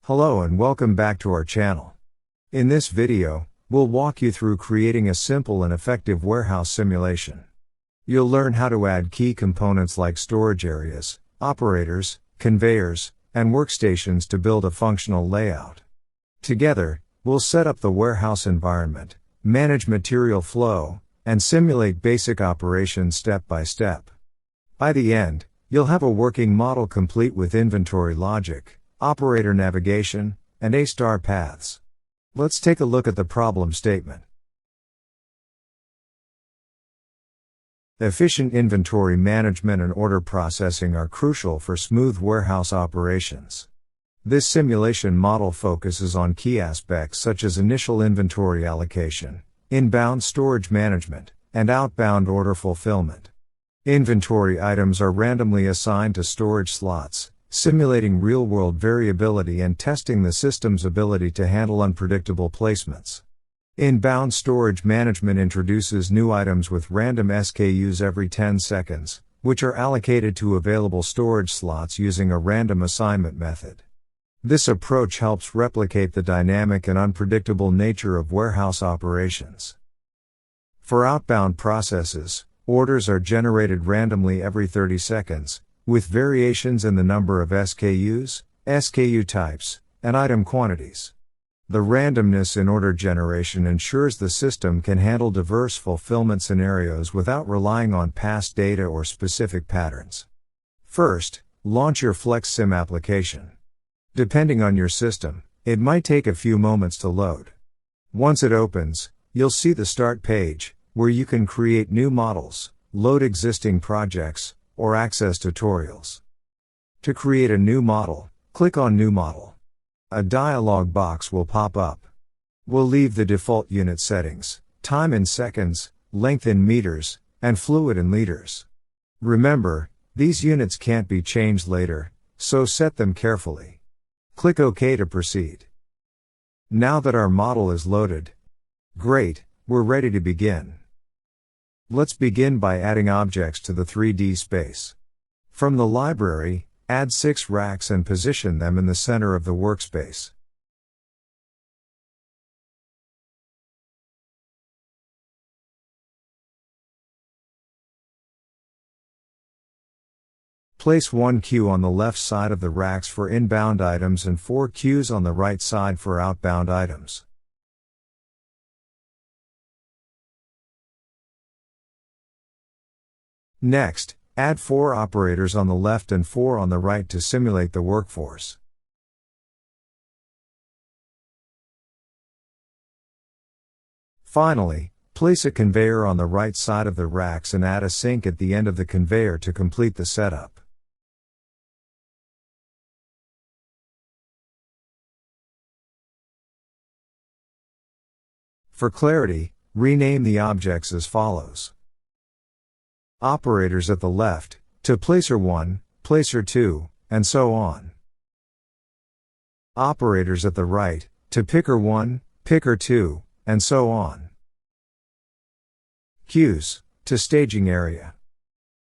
Hello and welcome back to our channel. In this video, we'll walk you through creating a simple and effective warehouse simulation. You'll learn how to add key components like storage areas, operators, conveyors, and workstations to build a functional layout. Together, we'll set up the warehouse environment, manage material flow, and simulate basic operations step by step. By the end, you'll have a working model complete with inventory logic, operator navigation, and A-star paths. Let's take a look at the problem statement. Efficient inventory management and order processing are crucial for smooth warehouse operations. This simulation model focuses on key aspects such as initial inventory allocation, inbound storage management, and outbound order fulfillment. Inventory items are randomly assigned to storage slots, simulating real-world variability and testing the system's ability to handle unpredictable placements. Inbound storage management introduces new items with random SKUs every 10 seconds, which are allocated to available storage slots using a random assignment method. This approach helps replicate the dynamic and unpredictable nature of warehouse operations. For outbound processes, orders are generated randomly every 30 seconds, with variations in the number of SKUs, SKU types, and item quantities. The randomness in order generation ensures the system can handle diverse fulfillment scenarios without relying on past data or specific patterns. First, launch your FlexSim application. Depending on your system, it might take a few moments to load. Once it opens, you'll see the Start page, where you can create new models, load existing projects, or access tutorials. To create a new model, click on New Model. A dialog box will pop up. We'll leave the default unit settings, time in seconds, length in meters, and fluid in liters. Remember, these units can't be changed later, so set them carefully. Click OK to proceed. Now that our model is loaded, great, we're ready to begin. Let's begin by adding objects to the 3D space. From the library, add 6 racks and position them in the center of the workspace. Place 1 queue on the left side of the racks for inbound items and 4 queues on the right side for outbound items. Next, add 4 operators on the left and 4 on the right to simulate the workforce. Finally, place a conveyor on the right side of the racks and add a sink at the end of the conveyor to complete the setup. For clarity, rename the objects as follows. Operators at the left, to placer 1, placer 2, and so on. Operators at the right, to picker 1, picker 2, and so on. Queues, to staging area.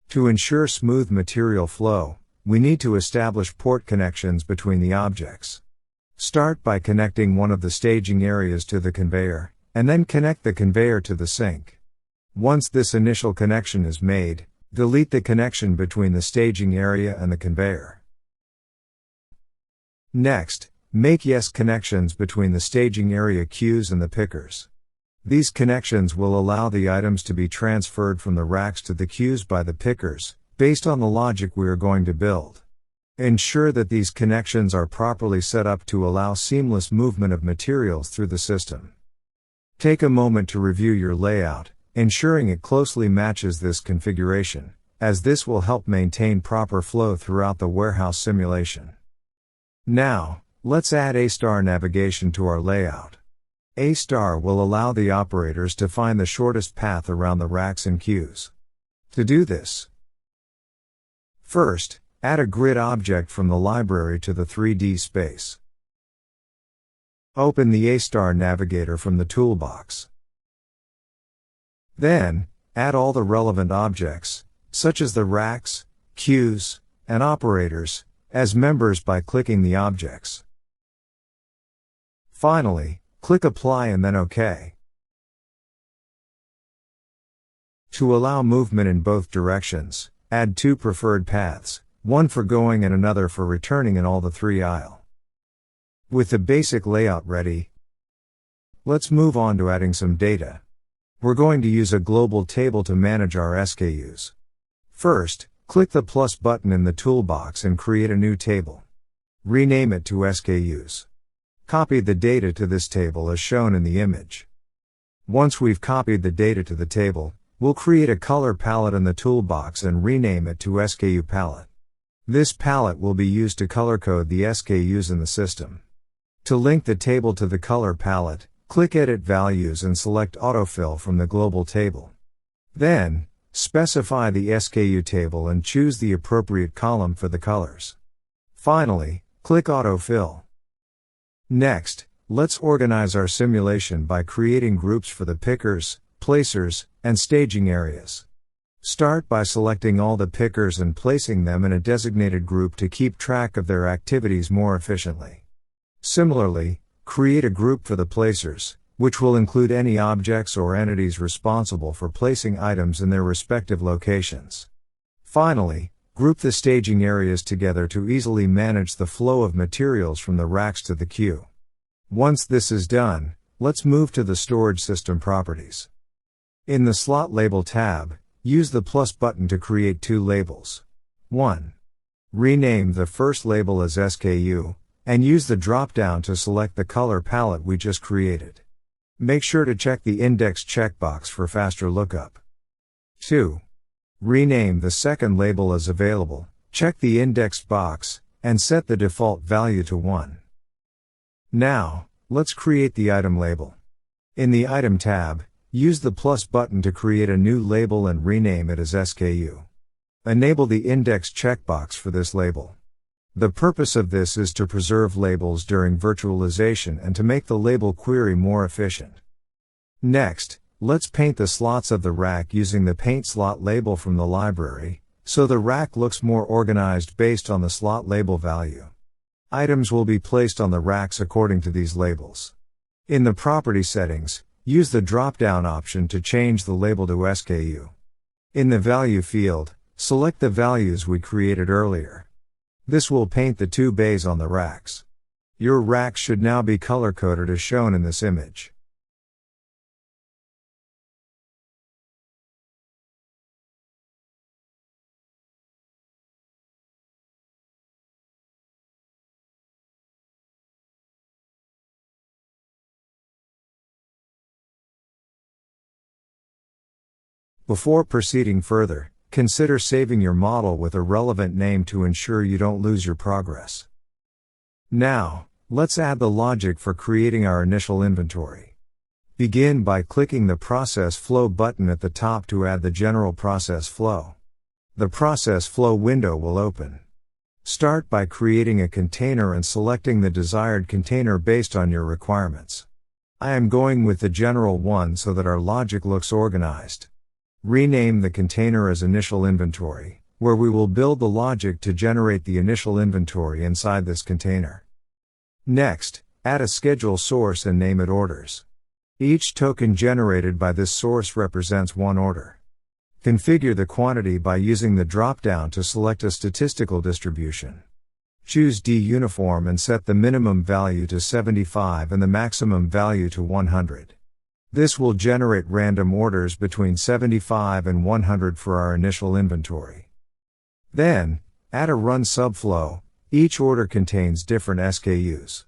To ensure smooth material flow, we need to establish port connections between the objects. Start by connecting one of the staging areas to the conveyor, and then connect the conveyor to the sink. Once this initial connection is made, delete the connection between the staging area and the conveyor. Next, make yes connections between the staging area queues and the pickers. These connections will allow the items to be transferred from the racks to the queues by the pickers, based on the logic we are going to build. Ensure that these connections are properly set up to allow seamless movement of materials through the system. Take a moment to review your layout, ensuring it closely matches this configuration, as this will help maintain proper flow throughout the warehouse simulation. Now, let's add A-star navigation to our layout. A-star will allow the operators to find the shortest path around the racks and queues. To do this, first, add a grid object from the library to the 3D space. Open the A-star navigator from the toolbox. Then, add all the relevant objects, such as the racks, queues, and operators, as members by clicking the objects. Finally, click Apply and then OK. To allow movement in both directions, add two preferred paths, one for going and another for returning in all the three aisle. With the basic layout ready, let's move on to adding some data. We're going to use a global table to manage our SKUs. First, click the plus button in the toolbox and create a new table. Rename it to SKUs. Copy the data to this table as shown in the image. Once we've copied the data to the table, we'll create a color palette in the toolbox and rename it to SKU palette. This palette will be used to color code the SKUs in the system. To link the table to the color palette, click Edit Values and select Autofill from the global table. Then, specify the SKU table and choose the appropriate column for the colors. Finally, click Autofill. Next, let's organize our simulation by creating groups for the pickers, placers, and staging areas. Start by selecting all the pickers and placing them in a designated group to keep track of their activities more efficiently. Similarly, create a group for the placers, which will include any objects or entities responsible for placing items in their respective locations. Finally, group the staging areas together to easily manage the flow of materials from the racks to the queue. Once this is done, let's move to the storage system properties. In the Slot Label tab, use the plus button to create two labels. 1. Rename the first label as SKU, and use the drop-down to select the color palette we just created. Make sure to check the index checkbox for faster lookup. 2. Rename the second label as available, check the indexed box, and set the default value to 1. Now, let's create the item label. In the Item tab, use the plus button to create a new label and rename it as SKU. Enable the index checkbox for this label. The purpose of this is to preserve labels during virtualization and to make the label query more efficient. Next, let's paint the slots of the rack using the Paint Slot label from the library, so the rack looks more organized based on the slot label value. Items will be placed on the racks according to these labels. In the property settings, use the drop-down option to change the label to SKU. In the Value field, select the values we created earlier. This will paint the two bays on the racks. Your racks should now be color-coded as shown in this image. Before proceeding further, consider saving your model with a relevant name to ensure you don't lose your progress. Now, let's add the logic for creating our initial inventory. Begin by clicking the Process Flow button at the top to add the general process flow. The process flow window will open. Start by creating a container and selecting the desired container based on your requirements. I am going with the general one so that our logic looks organized. Rename the container as Initial Inventory, where we will build the logic to generate the initial inventory inside this container. Next, add a schedule source and name it Orders. Each token generated by this source represents one order. Configure the quantity by using the drop-down to select a statistical distribution. Choose D Uniform and set the minimum value to 75 and the maximum value to 100. This will generate random orders between 75 and 100 for our initial inventory. Then, add a run subflow. Each order contains different SKUs.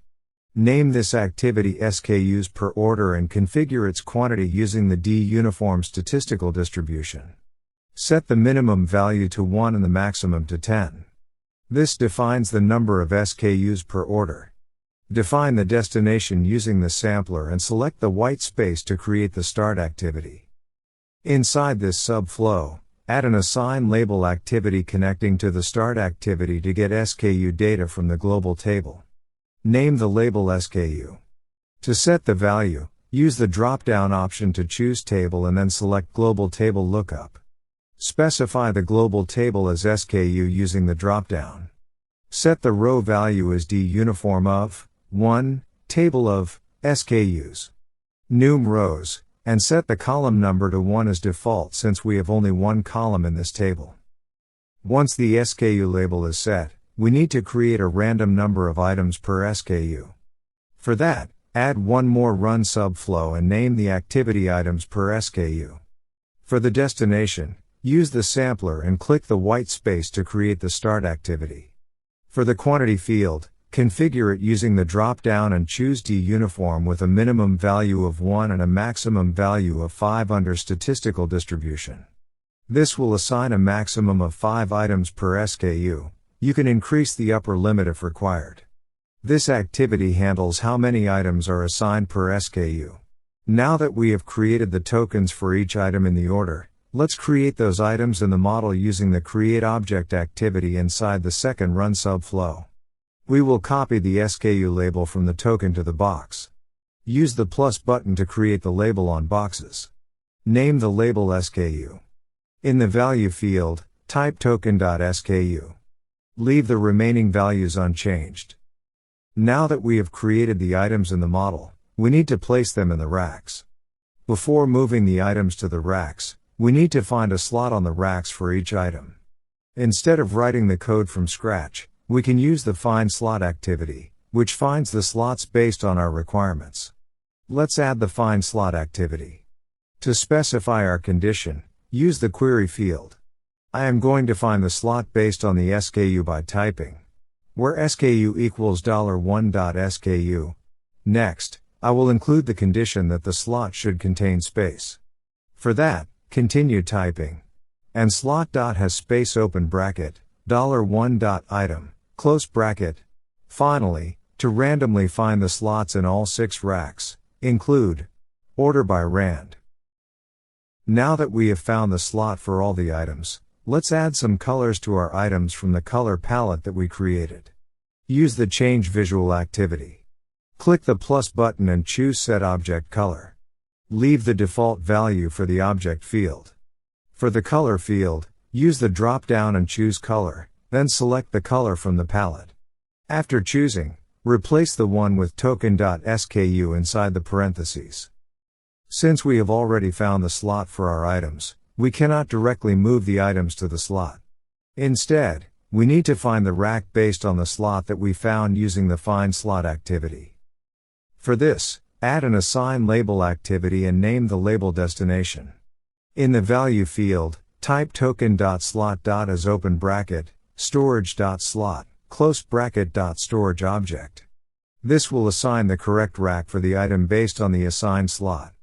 Name this activity SKUs per order and configure its quantity using the D Uniform statistical distribution. Set the minimum value to 1 and the maximum to 10. This defines the number of SKUs per order. Define the destination using the sampler and select the white space to create the start activity. Inside this subflow, add an assign label activity connecting to the start activity to get SKU data from the global table. Name the label SKU. To set the value, use the drop-down option to choose table and then select global table lookup. Specify the global table as SKU using the drop-down. Set the row value as D Uniform of 1, table of SKUs. Num rows, and set the column number to 1 as default since we have only one column in this table. Once the SKU label is set, we need to create a random number of items per SKU. For that, add one more run subflow and name the activity items per SKU. For the destination, use the sampler and click the white space to create the start activity. For the quantity field, configure it using the drop-down and choose D uniform with a minimum value of 1 and a maximum value of 5 under statistical distribution. This will assign a maximum of 5 items per SKU. You can increase the upper limit if required. This activity handles how many items are assigned per SKU. Now that we have created the tokens for each item in the order, let's create those items in the model using the create object activity inside the second run subflow. We will copy the SKU label from the token to the box. Use the plus button to create the label on boxes. Name the label SKU. In the value field, type token.sku. Leave the remaining values unchanged. Now that we have created the items in the model, we need to place them in the racks. Before moving the items to the racks, we need to find a slot on the racks for each item. Instead of writing the code from scratch, we can use the find slot activity, which finds the slots based on our requirements. Let's add the find slot activity. To specify our condition, use the query field. I am going to find the slot based on the SKU by typing where SKU equals $1.SKU. Next, I will include the condition that the slot should contain space. For that, continue typing. And slot dot has space open bracket, $1.item, close bracket. Finally, to randomly find the slots in all 6 racks, include order by rand. Now that we have found the slot for all the items, let's add some colors to our items from the color palette that we created. Use the change visual activity. Click the plus button and choose set object color. Leave the default value for the object field. For the color field, use the drop down and choose color, then select the color from the palette. After choosing, replace the one with token.sku inside the parentheses. Since we have already found the slot for our items, we cannot directly move the items to the slot. Instead, we need to find the rack based on the slot that we found using the find slot activity. For this, add an assign label activity and name the label destination. In the value field, type token.slot. as open bracket, storage.slot, close bracket. Storage object. This will assign the correct rack for the item based on the assigned slot.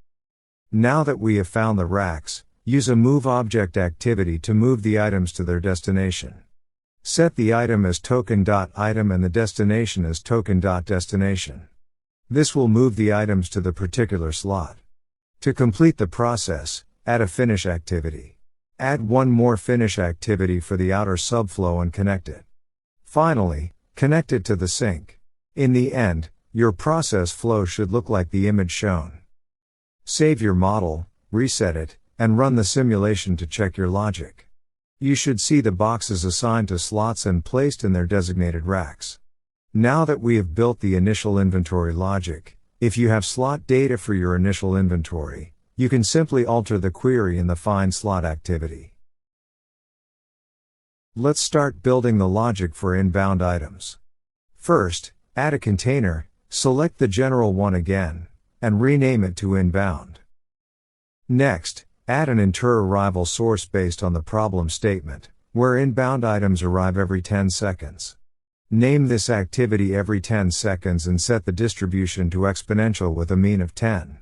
Now that we have found the racks, use a move object activity to move the items to their destination. Set the item as token.item and the destination as token.destination. This will move the items to the particular slot. To complete the process, add a finish activity. Add one more finish activity for the outer subflow and connect it. Finally, connect it to the sink. In the end, your process flow should look like the image shown. Save your model, reset it, and run the simulation to check your logic. You should see the boxes assigned to slots and placed in their designated racks. Now that we have built the initial inventory logic, if you have slot data for your initial inventory, you can simply alter the query in the find slot activity. Let's start building the logic for inbound items. First, add a container, select the general one again, and rename it to inbound. Next, add an inter-arrival source based on the problem statement, where inbound items arrive every 10 seconds. Name this activity every 10 seconds and set the distribution to exponential with a mean of 10.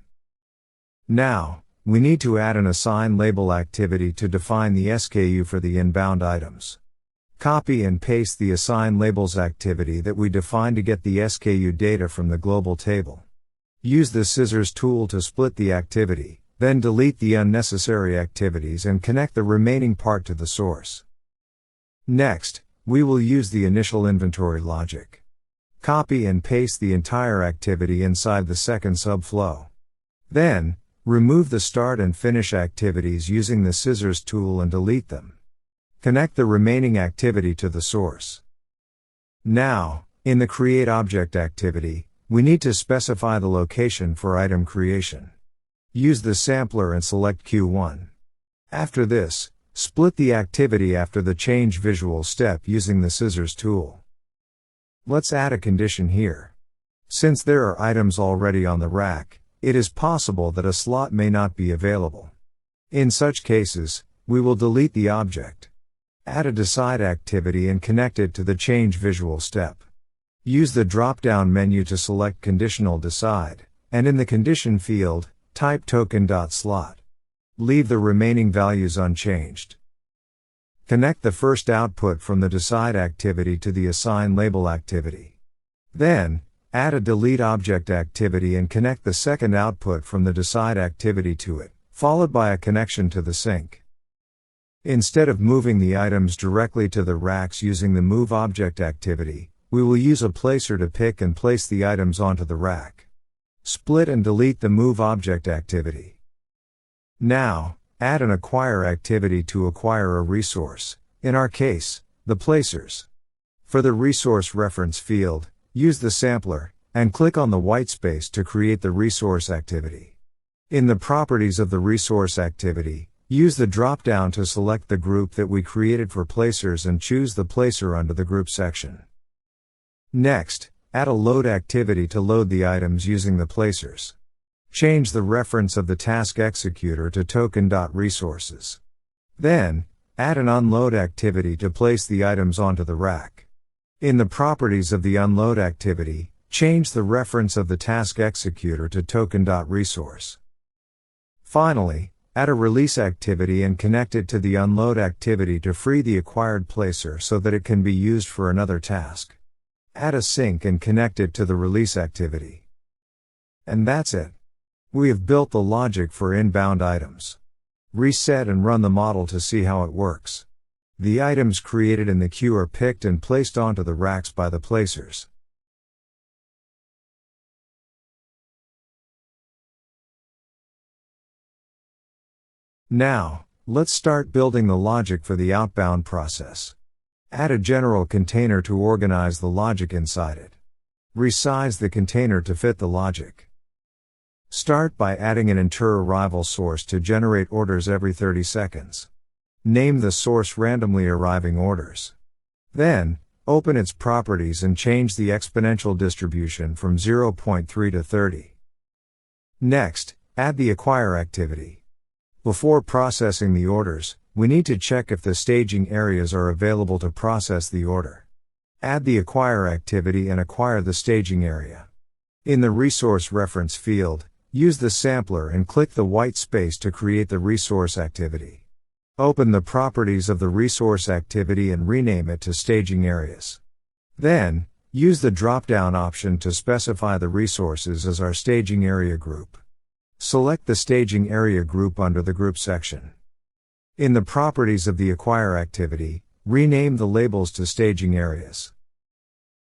Now, we need to add an assign label activity to define the SKU for the inbound items. Copy and paste the assign labels activity that we defined to get the SKU data from the global table. Use the scissors tool to split the activity, then delete the unnecessary activities and connect the remaining part to the source. Next, we will use the initial inventory logic. Copy and paste the entire activity inside the second subflow. Then, remove the start and finish activities using the scissors tool and delete them. Connect the remaining activity to the source. Now, in the create object activity, we need to specify the location for item creation. Use the sampler and select Q1. After this, split the activity after the change visual step using the scissors tool. Let's add a condition here. Since there are items already on the rack, it is possible that a slot may not be available. In such cases, we will delete the object. Add a decide activity and connect it to the change visual step. Use the drop-down menu to select conditional decide, and in the condition field, type token.slot. Leave the remaining values unchanged. Connect the first output from the decide activity to the assign label activity. Then, add a delete object activity and connect the second output from the decide activity to it, followed by a connection to the sync. Instead of moving the items directly to the racks using the move object activity, we will use a placer to pick and place the items onto the rack. Split and delete the move object activity. Now, add an acquire activity to acquire a resource, in our case, the placers. For the resource reference field, use the sampler, and click on the white space to create the resource activity. In the properties of the resource activity, use the drop-down to select the group that we created for placers and choose the placer under the group section. Next, add a load activity to load the items using the placers. Change the reference of the task executor to token.resources. Then, add an unload activity to place the items onto the rack. In the properties of the unload activity, change the reference of the task executor to token.resource. Finally, add a release activity and connect it to the unload activity to free the acquired placer so that it can be used for another task. Add a sync and connect it to the release activity. And that's it. We have built the logic for inbound items. Reset and run the model to see how it works. The items created in the queue are picked and placed onto the racks by the placers. Now, let's start building the logic for the outbound process. Add a general container to organize the logic inside it. Resize the container to fit the logic. Start by adding an inter-arrival source to generate orders every 30 seconds. Name the source randomly arriving orders. Then, open its properties and change the exponential distribution from 0.3 to 30. Next, add the acquire activity. Before processing the orders, we need to check if the staging areas are available to process the order. Add the acquire activity and acquire the staging area. In the resource reference field, use the sampler and click the white space to create the resource activity. Open the properties of the resource activity and rename it to staging areas. Then, use the drop-down option to specify the resources as our staging area group. Select the staging area group under the group section. In the properties of the acquire activity, rename the labels to staging areas.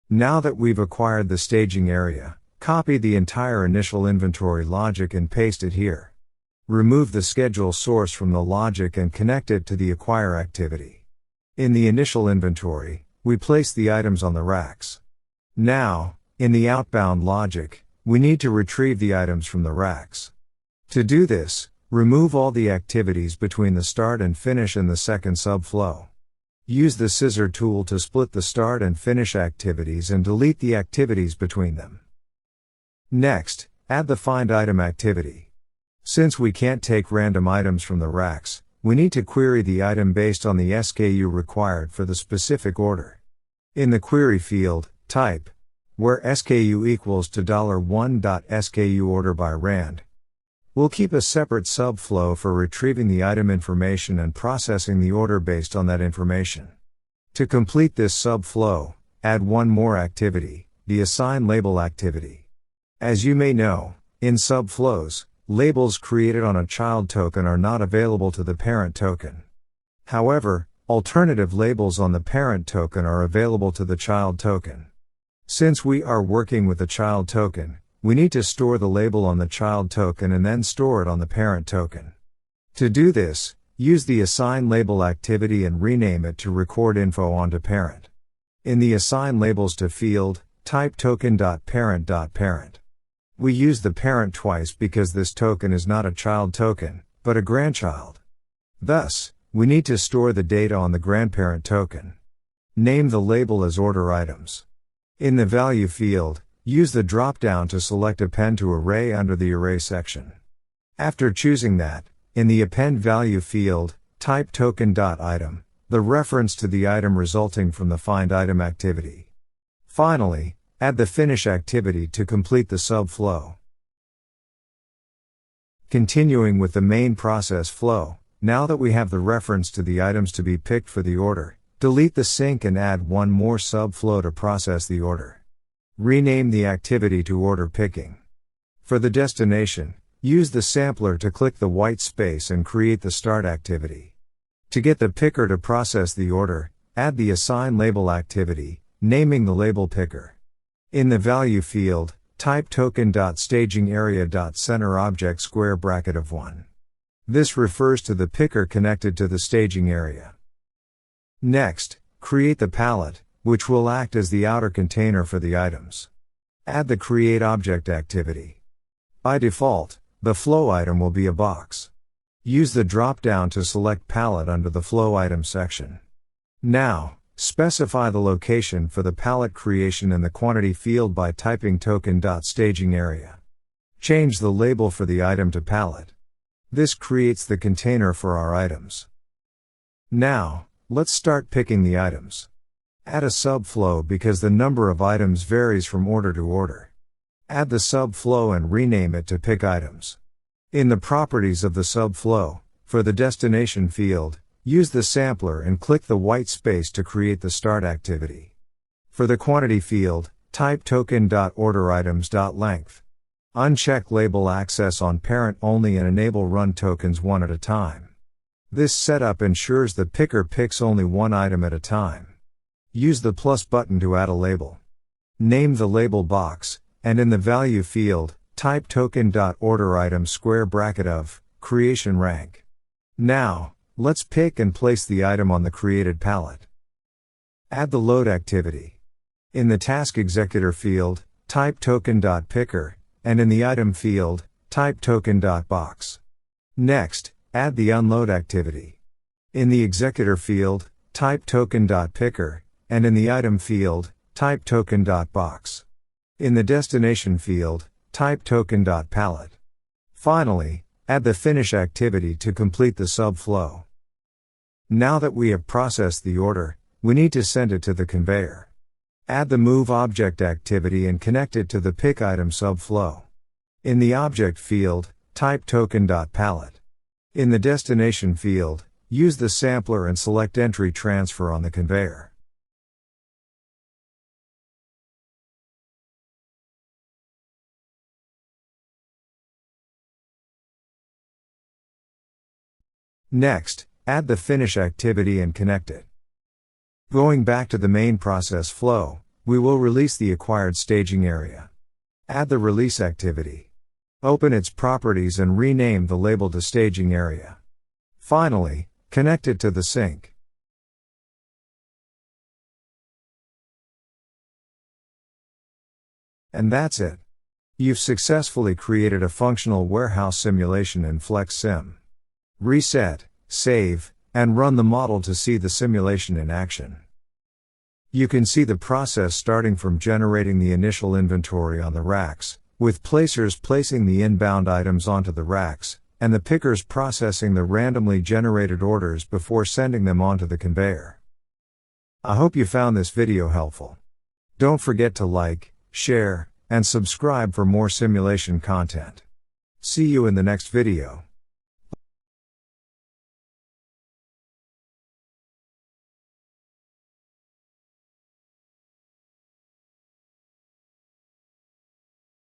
Now that we've acquired the staging area, copy the entire initial inventory logic and paste it here. Remove the schedule source from the logic and connect it to the acquire activity. In the initial inventory, we place the items on the racks. Now, in the outbound logic, we need to retrieve the items from the racks. To do this, remove all the activities between the start and finish and the second subflow. Use the scissor tool to split the start and finish activities and delete the activities between them. Next, add the find item activity. Since we can't take random items from the racks, we need to query the item based on the SKU required for the specific order. In the query field, type where SKU equals to $1.SKU order by rand. We'll keep a separate subflow for retrieving the item information and processing the order based on that information. To complete this subflow, add one more activity, the assign label activity. As you may know, in subflows, labels created on a child token are not available to the parent token. However, alternative labels on the parent token are available to the child token. Since we are working with the child token, we need to store the label on the child token and then store it on the parent token. To do this, use the assign label activity and rename it to record info onto parent. In the assign labels to field, type token.parent.parent. We use the parent twice because this token is not a child token, but a grandchild. Thus, we need to store the data on the grandparent token. Name the label as order items. In the value field, use the drop-down to select Append to Array under the Array section. After choosing that, in the Append Value field, type token.item, the reference to the item resulting from the Find Item activity. Finally, add the Finish activity to complete the subflow. Continuing with the main process flow, now that we have the reference to the items to be picked for the order, delete the sync and add one more subflow to process the order. Rename the activity to Order Picking. For the destination, use the sampler to click the white space and create the Start activity. To get the picker to process the order, add the Assign Label activity, naming the label picker. In the Value field, type token.stagingArea.center object square bracket of 1. This refers to the picker connected to the staging area. Next, create the palette, which will act as the outer container for the items. Add the Create Object activity. By default, the flow item will be a box. Use the drop-down to select Palette under the Flow Item section. Now, specify the location for the palette creation in the Quantity field by typing token.stagingArea. Change the label for the item to Palette. This creates the container for our items. Now, let's start picking the items. Add a subflow because the number of items varies from order to order. Add the subflow and rename it to Pick Items. In the properties of the subflow, for the destination field, use the sampler and click the white space to create the Start activity. For the quantity field, type token.orderItems.length. Uncheck label access on parent only and enable run tokens one at a time. This setup ensures the picker picks only one item at a time. Use the plus button to add a label. Name the label box, and in the value field, type token.orderItem square bracket of creation rank. Now, let's pick and place the item on the created palette. Add the load activity. In the task executor field, type token.picker, and in the item field, type token.box. Next, add the unload activity. In the executor field, type token.picker, and in the item field, type token.box. In the destination field, type token.palette. Finally, add the Finish activity to complete the subflow. Now that we have processed the order, we need to send it to the conveyor. Add the Move Object activity and connect it to the Pick Item subflow. In the Object field, type token.palette. In the destination field, use the sampler and select Entry Transfer on the conveyor. Next, add the Finish activity and connect it. Going back to the main process flow, we will release the acquired staging area. Add the Release activity. Open its properties and rename the label to Staging Area. Finally, connect it to the sink. And that's it. You've successfully created a functional warehouse simulation in FlexSim. Reset, save, and run the model to see the simulation in action. You can see the process starting from generating the initial inventory on the racks, with placers placing the inbound items onto the racks, and the pickers processing the randomly generated orders before sending them onto the conveyor. I hope you found this video helpful. Don't forget to like, share, and subscribe for more simulation content. See you in the next video.